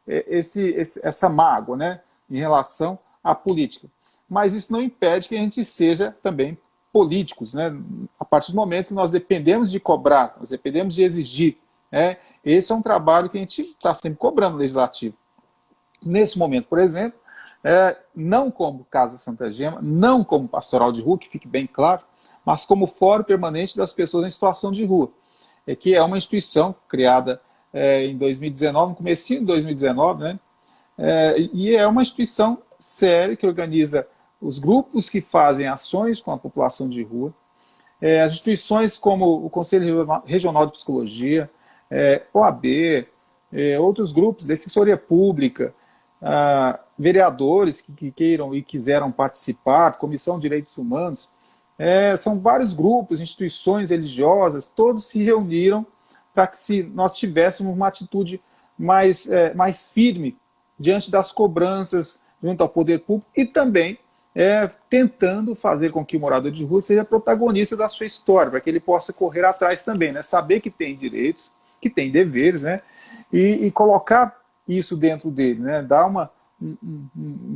essa mágoa, né? Em relação à política. Mas isso não impede que a gente seja também políticos, né? A partir do momento que nós dependemos de cobrar, nós dependemos de exigir, né? Esse é um trabalho que a gente está sempre cobrando no legislativo. Nesse momento, por exemplo, não como Casa Santa Gema, não como Pastoral de Rua, que fique bem claro, mas como Fórum Permanente das Pessoas em Situação de Rua, que é uma instituição criada em 2019, no comecinho de 2019, né? E é uma instituição séria que organiza os grupos que fazem ações com a população de rua, as instituições como o Conselho Regional de Psicologia, OAB, outros grupos, Defensoria Pública, vereadores que queiram e quiseram participar, Comissão de Direitos Humanos, são vários grupos, instituições religiosas, todos se reuniram para que nós tivéssemos uma atitude mais firme diante das cobranças junto ao poder público e também tentando fazer com que o morador de rua seja protagonista da sua história, para que ele possa correr atrás também, né? Saber que tem direitos, que tem deveres, né? E colocar isso dentro dele, né? Dar um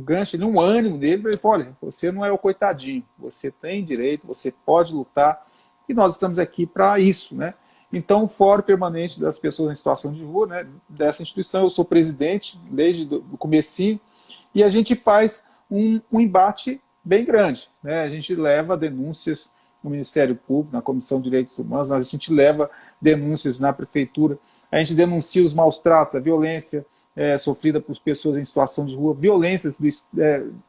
gancho, um ânimo dele, para ele falar, olha, você não é o coitadinho, você tem direito, você pode lutar, e nós estamos aqui para isso, né? Então, o Fórum Permanente das Pessoas em Situação de Rua, né, dessa instituição, eu sou presidente desde o comecinho, e a gente faz um embate bem grande, né? A gente leva denúncias no Ministério Público, na Comissão de Direitos Humanos, a gente leva denúncias na Prefeitura, a gente denuncia os maus tratos, a violência sofrida por pessoas em situação de rua, violências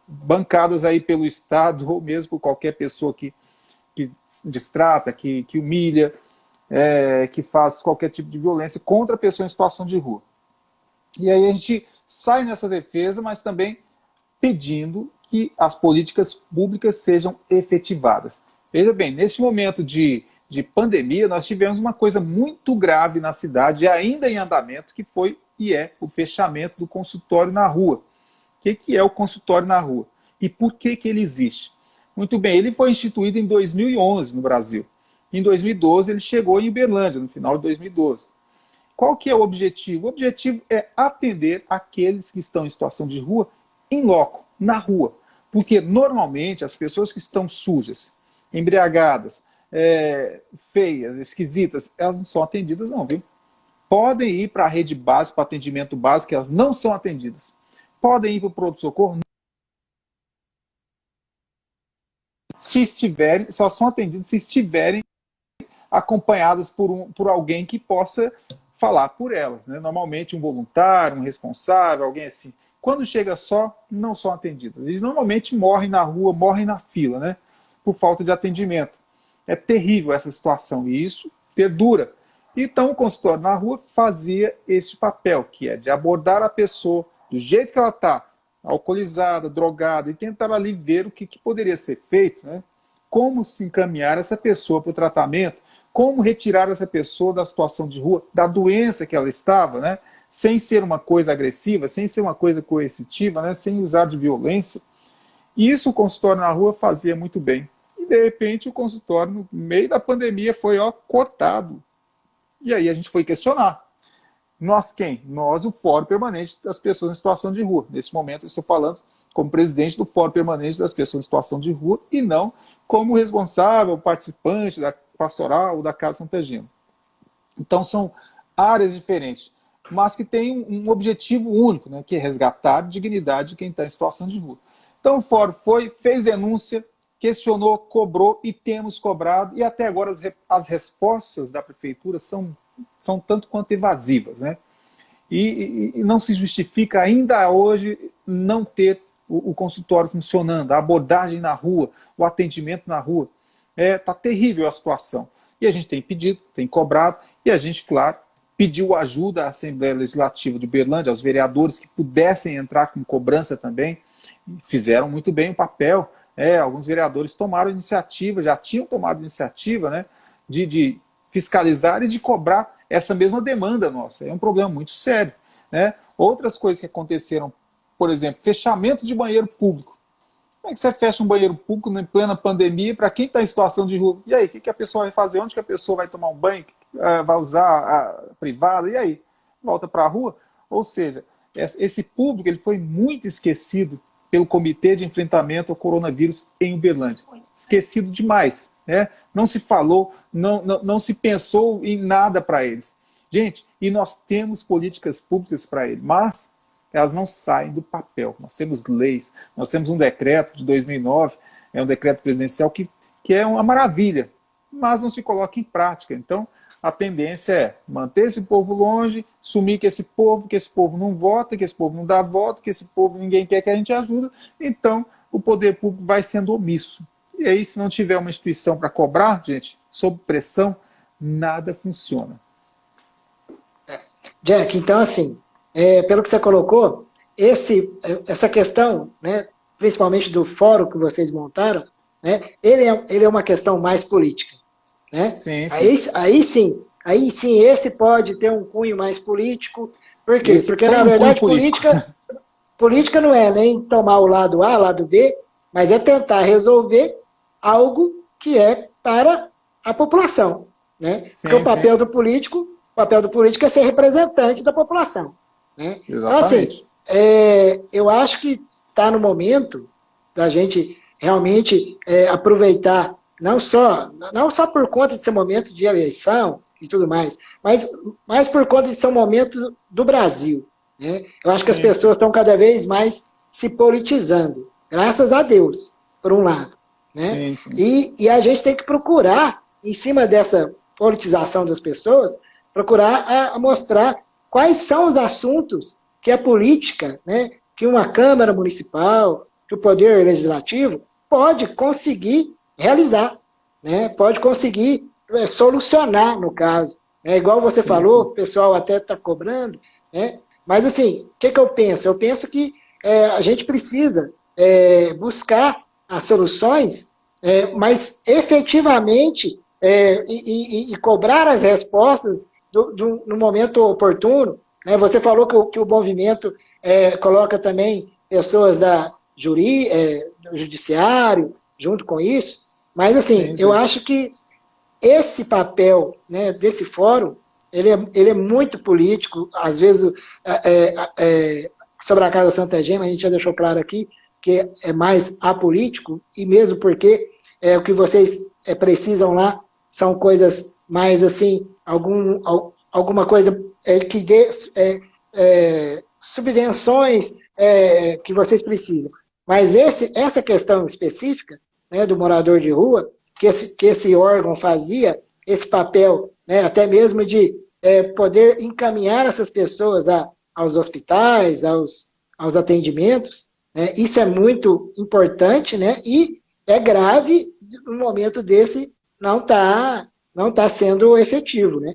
bancadas aí pelo Estado, ou mesmo por qualquer pessoa que distrata, que humilha, que faz qualquer tipo de violência contra a pessoa em situação de rua. E aí a gente sai nessa defesa, mas também pedindo que as políticas públicas sejam efetivadas. Veja bem, nesse momento de pandemia, nós tivemos uma coisa muito grave na cidade, ainda em andamento, que foi e é o fechamento do consultório na rua. O que é o consultório na rua? E por que ele existe? Muito bem, ele foi instituído em 2011 no Brasil. Em 2012 ele chegou em Uberlândia, no final de 2012. Qual que é o objetivo? O objetivo é atender aqueles que estão em situação de rua em loco, na rua. Porque normalmente as pessoas que estão sujas, embriagadas, feias, esquisitas, elas não são atendidas não, viu? Podem ir para a rede básica, para atendimento básico, elas não são atendidas. Podem ir para o pronto-socorro, se estiverem, só são atendidas se estiverem acompanhadas por alguém que possa falar por elas, né? Normalmente um voluntário, um responsável, alguém assim. Quando chega só, não são atendidas. Eles normalmente morrem na rua, morrem na fila, né? Por falta de atendimento. É terrível essa situação e isso perdura. Então o consultório na rua fazia esse papel, que é de abordar a pessoa do jeito que ela está, alcoolizada, drogada, e tentar ali ver o que poderia ser feito, né? Como se encaminhar essa pessoa para o tratamento, como retirar essa pessoa da situação de rua, da doença que ela estava, né? Sem ser uma coisa agressiva, sem ser uma coisa coercitiva, né? Sem usar de violência. Isso o consultório na rua fazia muito bem. E de repente o consultório, no meio da pandemia, foi cortado. E aí a gente foi questionar. Nós quem? Nós, o Fórum Permanente das Pessoas em Situação de Rua. Nesse momento eu estou falando como presidente do Fórum Permanente das Pessoas em Situação de Rua e não como responsável, participante da pastoral ou da Casa Santa Gina. Então são áreas diferentes, mas que têm um objetivo único, né, que é resgatar a dignidade de quem está em situação de rua. Então o Fórum fez denúncia, questionou, cobrou e temos cobrado, e até agora as respostas da Prefeitura são tanto quanto evasivas, né? E não se justifica ainda hoje não ter o consultório funcionando, a abordagem na rua, o atendimento na rua. Está terrível a situação. E a gente tem pedido, tem cobrado, e a gente, claro, pediu ajuda à Assembleia Legislativa de Uberlândia, aos vereadores que pudessem entrar com cobrança também, fizeram muito bem o papel. Alguns vereadores tomaram iniciativa, já tinham tomado iniciativa, né, de fiscalizar e de cobrar essa mesma demanda nossa. É um problema muito sério, né? Outras coisas que aconteceram, por exemplo, fechamento de banheiro público. Como é que você fecha um banheiro público em plena pandemia para quem está em situação de rua? E aí, o que a pessoa vai fazer? Onde que a pessoa vai tomar um banho? Vai usar a privada? E aí? Volta para a rua? Ou seja, esse público ele foi muito esquecido pelo Comitê de Enfrentamento ao Coronavírus em Uberlândia. Esquecido demais, né? Não se falou, não se pensou em nada para eles. Gente, e nós temos políticas públicas para eles, mas elas não saem do papel. Nós temos leis, nós temos um decreto de 2009, um decreto presidencial que que é uma maravilha, mas não se coloca em prática. Então, a tendência é manter esse povo longe, sumir que esse povo não vota, que esse povo não dá voto, que esse povo ninguém quer que a gente ajude. Então, o poder público vai sendo omisso. E aí, se não tiver uma instituição para cobrar, gente, sob pressão, nada funciona. Jack, então, assim, pelo que você colocou, essa questão, né, principalmente do fórum que vocês montaram, né, ele é uma questão mais política. Né? Sim, sim. Aí sim, esse pode ter um cunho mais político. Por quê? Esse Porque, tem na um cunho verdade, político. política não é nem tomar o lado A, lado B, mas é tentar resolver algo que é para a população. Né? Porque Sim, o sim. papel do político é ser representante da população. Né? Então, assim, Exatamente. eu acho que está no momento da gente realmente aproveitar, não só por conta de ser momento de eleição e tudo mais, mas por conta de ser um momento do Brasil. Né? Eu acho que as Sim, sim. pessoas estão cada vez mais se politizando, graças a Deus, por um lado. Né? Sim, sim. E a gente tem que procurar, em cima dessa politização das pessoas, procurar a mostrar quais são os assuntos que a política, né, que uma Câmara Municipal, que o Poder Legislativo pode conseguir realizar, né, pode conseguir solucionar, no caso. Igual você Sim, falou, sim. o pessoal até está cobrando, né, mas assim, o que eu penso? Eu penso que a gente precisa buscar as soluções, mas efetivamente e cobrar as respostas no momento oportuno. Né? Você falou que o movimento coloca também pessoas do judiciário junto com isso, mas assim, Sim, eu sim. acho que esse papel, né, desse fórum, ele é muito político, às vezes sobre a Casa Santa Gema, a gente já deixou claro aqui que é mais apolítico, e mesmo porque o que vocês precisam lá são coisas mais assim, alguma coisa que dê subvenções que vocês precisam. Mas essa questão específica, né, do morador de rua, que esse órgão fazia, esse papel, né, até mesmo de poder encaminhar essas pessoas aos hospitais, aos atendimentos, né, isso é muito importante, né, e é grave no momento desse não tá sendo efetivo, né?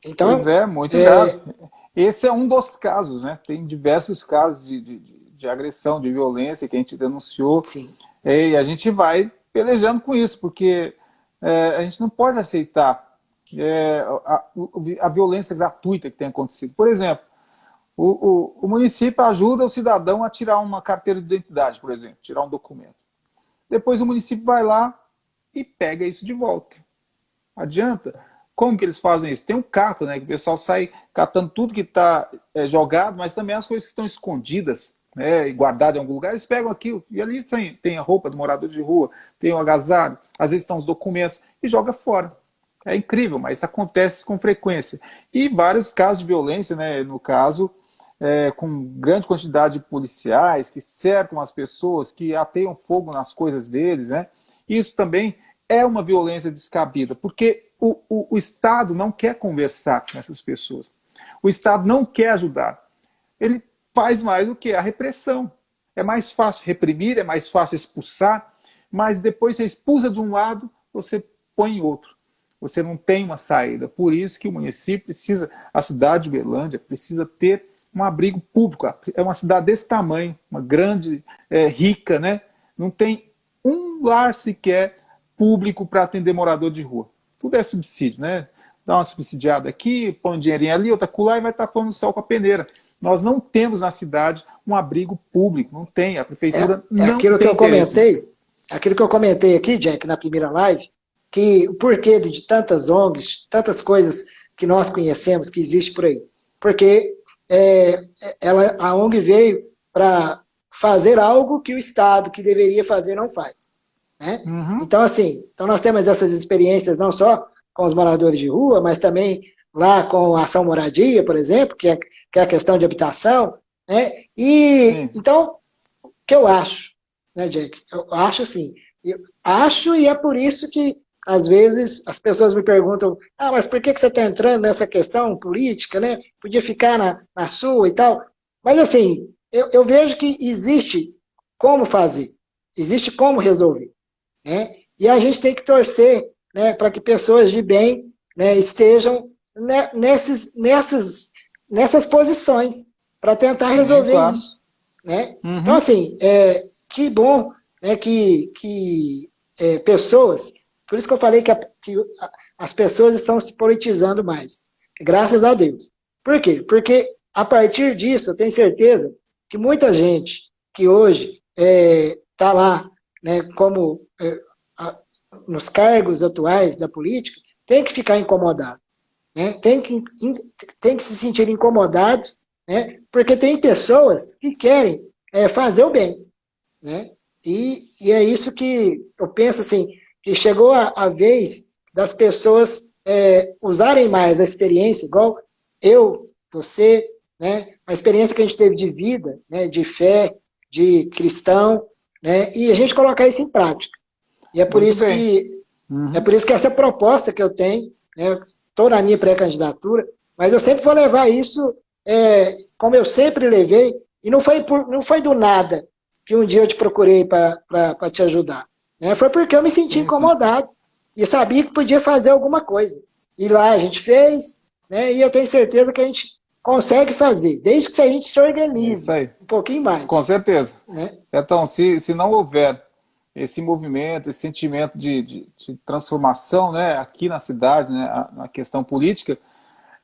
Pois Então, é, muito grave. Esse é um dos casos, né? Tem diversos casos de agressão, de violência que a gente denunciou. sim, E a gente vai pelejando com isso, porque a gente não pode aceitar a violência gratuita que tem acontecido. Por exemplo, o município ajuda o cidadão a tirar uma carteira de identidade, por exemplo, tirar um documento. Depois o município vai lá e pega isso de volta. Adianta? Como que eles fazem isso? Tem um cata, né? Que o pessoal sai catando tudo que está jogado, mas também as coisas que estão escondidas, né, e guardadas em algum lugar, eles pegam aquilo. E ali tem a roupa do morador de rua, tem o agasalho, às vezes estão os documentos, e joga fora. É incrível, mas isso acontece com frequência. E vários casos de violência, né, no caso, com grande quantidade de policiais que cercam as pessoas, que ateiam fogo nas coisas deles, né? Isso também é uma violência descabida, porque o Estado não quer conversar com essas pessoas. O Estado não quer ajudar. Ele faz mais do que a repressão. É mais fácil reprimir, é mais fácil expulsar, mas depois você expulsa de um lado, você põe em outro. Você não tem uma saída. Por isso que o município precisa, a cidade de Uberlândia precisa ter um abrigo público. É uma cidade desse tamanho, uma grande, rica, né? Não tem um lar sequer público para atender morador de rua. Tudo é subsídio, né? Dá uma subsidiada aqui, põe um dinheirinho ali, outra colar e vai tapando o sol com a peneira. Nós não temos na cidade um abrigo público, não tem. A prefeitura não aquilo que tem eu interesse nisso. comentei, aquilo que eu comentei aqui, Jack, na primeira live, que o porquê de tantas ONGs, tantas coisas que nós conhecemos, que existe por aí. Porque a ONG veio para fazer algo que o Estado, que deveria fazer, não faz. Né? Uhum. Então, assim, nós temos essas experiências não só com os moradores de rua, mas também lá com a Ação Moradia, por exemplo, que é a questão de habitação. Né? E, Sim. então, o que eu acho, né, Jack? Eu acho assim, Eu acho, e é por isso que, às vezes, as pessoas me perguntam, mas por que você está entrando nessa questão política, né? Podia ficar na sua e tal. Mas, assim, eu vejo que existe como fazer, existe como resolver, né? E a gente tem que torcer, né, para que pessoas de bem, né, estejam, né, nessas posições para tentar Sim, resolver claro. isso, né? Então, Uhum. assim, que bom, né, que pessoas, por isso que eu falei que as pessoas estão se politizando mais, graças a Deus. Por quê? Porque a partir disso, eu tenho certeza que muita gente que hoje está lá, né, como nos cargos atuais da política, tem que ficar incomodado, né? Tem que se sentir incomodados, né? Porque tem pessoas que querem fazer o bem, né? E é isso que eu penso assim, que chegou a vez das pessoas usarem mais a experiência, igual eu, você, né? A experiência que a gente teve de vida, né? De fé, de cristão, né? E a gente colocar isso em prática. E é por Muito isso bem. que é Uhum. por isso que essa proposta que eu tenho, né, estou na minha pré-candidatura, mas eu sempre vou levar isso como eu sempre levei, e não foi do nada que um dia eu te procurei para te ajudar. Né? Foi porque eu me senti Sim, sim. incomodado e sabia que podia fazer alguma coisa. E lá a gente fez, né, e eu tenho certeza que a gente consegue fazer, desde que a gente se É isso organize aí. um pouquinho Com mais. certeza. Né? Então, se não houver esse movimento, esse sentimento de transformação, né, aqui na cidade, né, na questão política,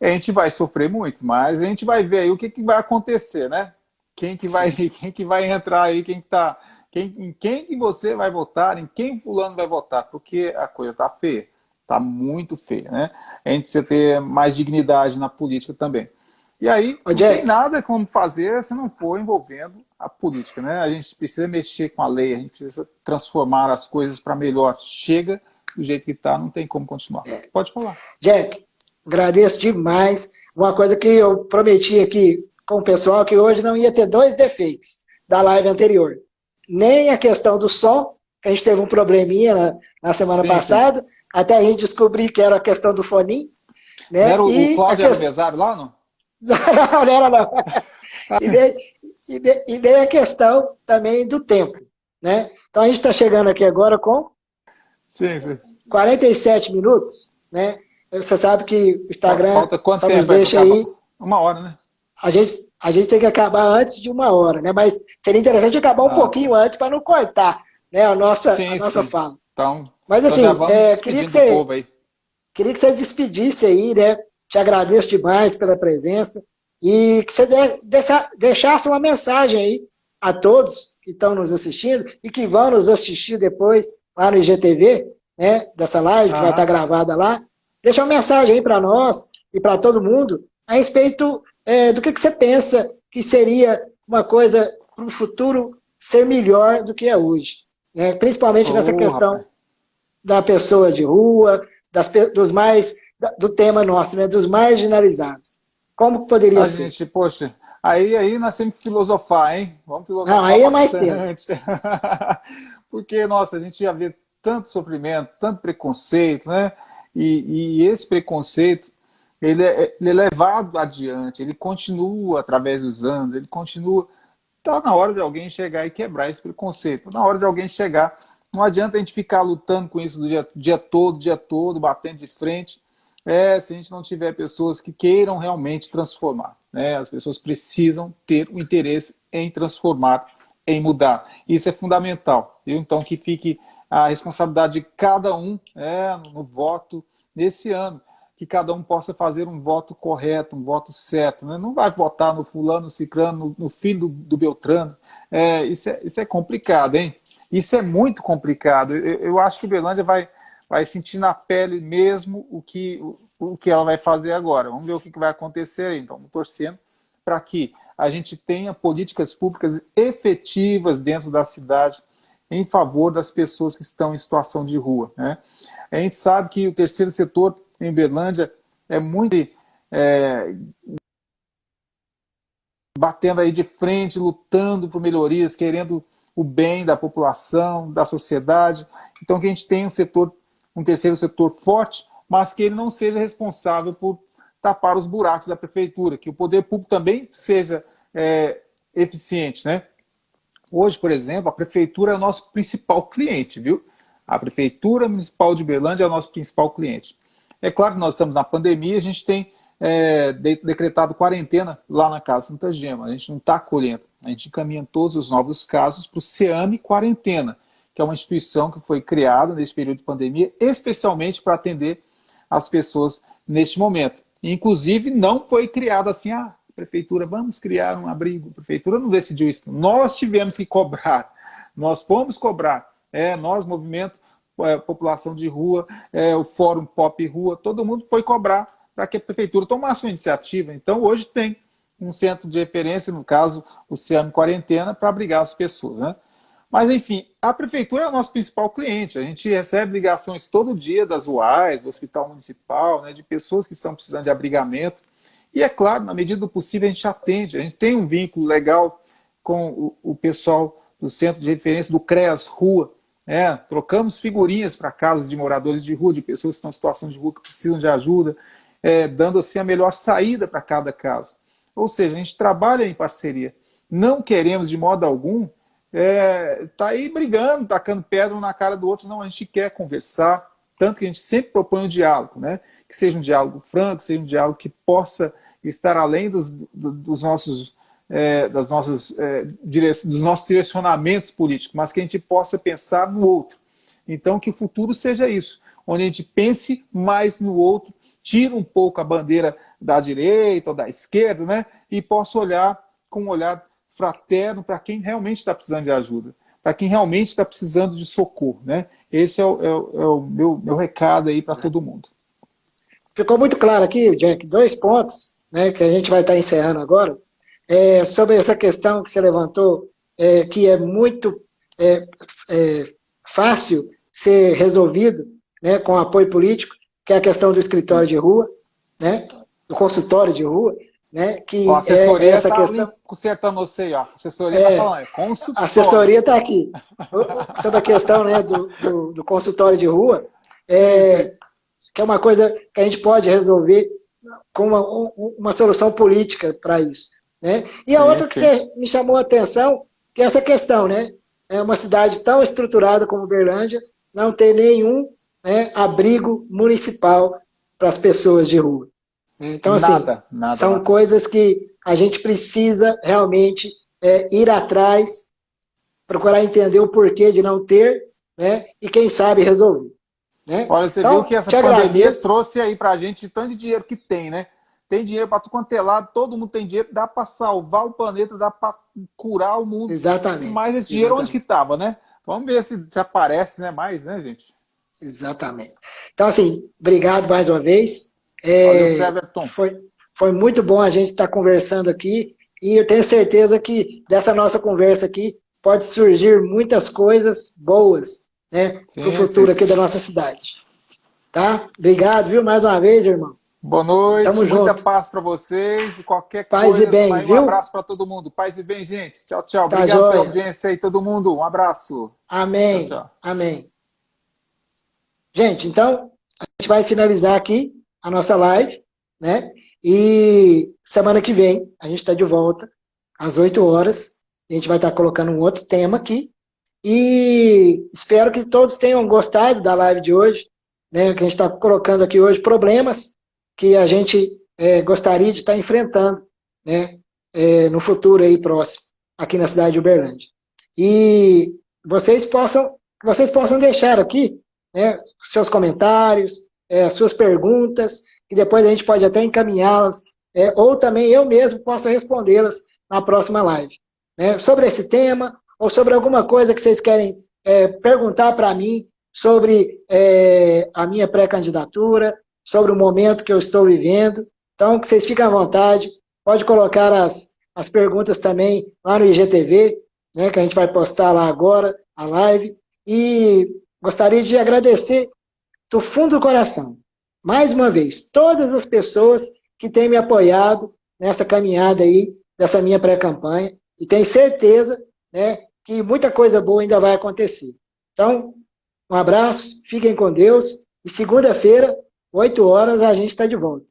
a gente vai sofrer muito, mas a gente vai ver aí o que vai acontecer, né? Quem que vai, Sim. quem que vai entrar aí, em quem que você vai votar, em quem fulano vai votar, porque a coisa tá feia, tá muito feia, né? A gente precisa ter mais dignidade na política também. E aí Ô, não tem Jack, nada como fazer se não for envolvendo a política, né? A gente precisa mexer com a lei, a gente precisa transformar as coisas para melhor. Chega do jeito que está, não tem como continuar. Pode falar. Jack, agradeço demais. Uma coisa que eu prometi aqui com o pessoal, que hoje não ia ter dois defeitos da live anterior. Nem a questão do som, que a gente teve um probleminha na semana Sim, sim. passada, até a gente descobrir que era a questão do foninho, Não né? era o E a Cláudio era o questão. mesário lá, não? Não, não era não. E nem, e nem a questão também do tempo, né? Então a gente está chegando aqui agora com Sim, sim. 47 minutos, né? Você sabe que o Instagram Falta quanto só nos tempo aí para deixa acabar? aí. Uma hora, né? A gente tem que acabar antes de 1 hora, né? Mas seria interessante acabar um Ah, tá. pouquinho antes para não cortar, né, a Sim, nossa sim. fala. Então, Mas então já assim, vamos queria que despedindo do você povo aí. queria que você despedisse aí, né? Te agradeço demais pela presença e que você deixasse uma mensagem aí a todos que estão nos assistindo e que vão nos assistir depois lá no IGTV, né? Dessa live que vai estar Aham. gravada lá. Deixa uma mensagem aí para nós e para todo mundo a respeito do que você pensa que seria uma coisa para o futuro ser melhor do que é hoje, né? Principalmente nessa Ô, rapaz. questão da pessoa de rua, dos mais do tema nosso, né, dos marginalizados. Como poderia A ser? gente, poxa, aí nós temos que filosofar, hein? Vamos Não, filosofar aí é mais tempo. bastante. Porque, nossa, a gente já vê tanto sofrimento, tanto preconceito, né? E esse preconceito, ele é levado adiante, ele continua através dos anos, ele continua. Está na hora de alguém chegar e quebrar esse preconceito. Tá na hora de alguém chegar. Não adianta a gente ficar lutando com isso do dia todo, batendo de frente, se a gente não tiver pessoas que queiram realmente transformar. Né? As pessoas precisam ter o interesse em transformar, em mudar. Isso é fundamental. Então, que fique a responsabilidade de cada um no voto nesse ano, que cada um possa fazer um voto correto, um voto certo. Né? Não vai votar no fulano, no cicrano, no filho do Beltrano. Isso é complicado, hein? Isso é muito complicado. Eu acho que Berlândia vai sentir na pele mesmo o que ela vai fazer agora. Vamos ver o que vai acontecer aí. Então, torcendo para que a gente tenha políticas públicas efetivas dentro da cidade em favor das pessoas que estão em situação de rua. Né? A gente sabe que o terceiro setor em Berlândia é muito batendo aí de frente, lutando por melhorias, querendo o bem da população, da sociedade. Então, que a gente tenha um terceiro setor forte, mas que ele não seja responsável por tapar os buracos da prefeitura, que o poder público também seja eficiente, né? Hoje, por exemplo, a prefeitura é o nosso principal cliente, viu? A Prefeitura Municipal de Uberlândia é o nosso principal cliente. É claro que nós estamos na pandemia, a gente tem decretado quarentena lá na Casa Santa Gema. A gente não está acolhendo. A gente encaminha todos os novos casos para o SEAMI Quarentena, que é uma instituição que foi criada nesse período de pandemia, especialmente para atender as pessoas neste momento. Inclusive, não foi criada assim, prefeitura, vamos criar um abrigo. A prefeitura não decidiu isso. Nós tivemos que cobrar. Nós fomos cobrar. Nós, movimento, população de rua, o Fórum Pop Rua, todo mundo foi cobrar para que a prefeitura tomasse uma iniciativa. Então, hoje tem um centro de referência, no caso, o SEAMI Quarentena, para abrigar as pessoas, né? Mas, enfim, a prefeitura é o nosso principal cliente. A gente recebe ligações todo dia das UAS, do Hospital Municipal, né, de pessoas que estão precisando de abrigamento. E, é claro, na medida do possível, a gente atende. A gente tem um vínculo legal com o pessoal do Centro de Referência do CREAS Rua. Trocamos figurinhas para casos de moradores de rua, de pessoas que estão em situação de rua que precisam de ajuda, dando assim a melhor saída para cada caso. Ou seja, a gente trabalha em parceria. Não queremos, de modo algum, tá aí brigando, tacando pedra um na cara do outro. Não, a gente quer conversar, tanto que a gente sempre propõe um diálogo, né? Que seja um diálogo franco, seja um diálogo que possa estar além dos nossos direcionamentos políticos, mas que a gente possa pensar no outro. Então, que o futuro seja isso, onde a gente pense mais no outro, tira um pouco a bandeira da direita ou da esquerda, né? E possa olhar com um olhar fraterno para quem realmente está precisando de ajuda, para quem realmente está precisando de socorro, né? Esse é o meu recado aí para todo mundo. Ficou muito claro aqui, Jack, 2 pontos, né, que a gente vai estar encerrando agora, sobre essa questão que você levantou, que é muito fácil ser resolvido, né, com apoio político, que é a questão do escritório de rua, né, do consultório de rua, né, que a assessoria essa tá questão... ali consertando você, ó. A assessoria está falando, consultório. A assessoria está aqui. Sobre a questão, né, do consultório de rua, que é uma coisa que a gente pode resolver com uma solução política para isso, né? E a outra que você me chamou a atenção, que é essa questão, né? É uma cidade tão estruturada como Uberlândia, não ter nenhum, né, abrigo municipal para as pessoas de rua. Então, assim, são coisas que a gente precisa realmente ir atrás, procurar entender o porquê de não ter, né? E quem sabe resolver. Né? Olha, você viu que essa pandemia trouxe aí pra gente tanto de dinheiro que tem, né? Tem dinheiro para tudo quanto é lado, todo mundo tem dinheiro, dá para salvar o planeta, dá para curar o mundo. Exatamente. Mas esse dinheiro onde que estava, né? Vamos ver se aparece, né? Mais, né, gente? Exatamente. Então, assim, obrigado mais uma vez. Valeu, Severton. Foi muito bom a gente estar conversando aqui e eu tenho certeza que dessa nossa conversa aqui pode surgir muitas coisas boas, né, para o futuro aqui da nossa cidade. Tá? Obrigado, viu, mais uma vez, irmão. Boa noite, Tamo muita junto. paz para vocês e qualquer paz coisa. E bem, um viu? abraço para todo mundo. Paz e bem, gente. Tchau, tchau. Tá, obrigado joia. pela audiência aí, todo mundo. Um abraço. Amém. Tchau, tchau. Amém. Gente, então, a gente vai finalizar aqui a nossa live, né? E semana que vem a gente está de volta às 8 horas. A gente vai estar colocando um outro tema aqui. E espero que todos tenham gostado da live de hoje, né? Que a gente está colocando aqui hoje problemas que a gente gostaria de estar enfrentando, né? No futuro aí próximo, aqui na cidade de Uberlândia. E vocês possam deixar aqui, né, seus comentários, suas perguntas, e depois a gente pode até encaminhá-las, ou também eu mesmo posso respondê-las na próxima live, né, sobre esse tema, ou sobre alguma coisa que vocês querem perguntar para mim sobre a minha pré-candidatura, sobre o momento que eu estou vivendo. Então, que vocês fiquem à vontade, pode colocar as perguntas também lá no IGTV, né, que a gente vai postar lá agora, a live, e gostaria de agradecer do fundo do coração, mais uma vez, todas as pessoas que têm me apoiado nessa caminhada aí, dessa minha pré-campanha, e tenho certeza, né, que muita coisa boa ainda vai acontecer. Então, um abraço, fiquem com Deus, e segunda-feira, 8 horas, a gente está de volta.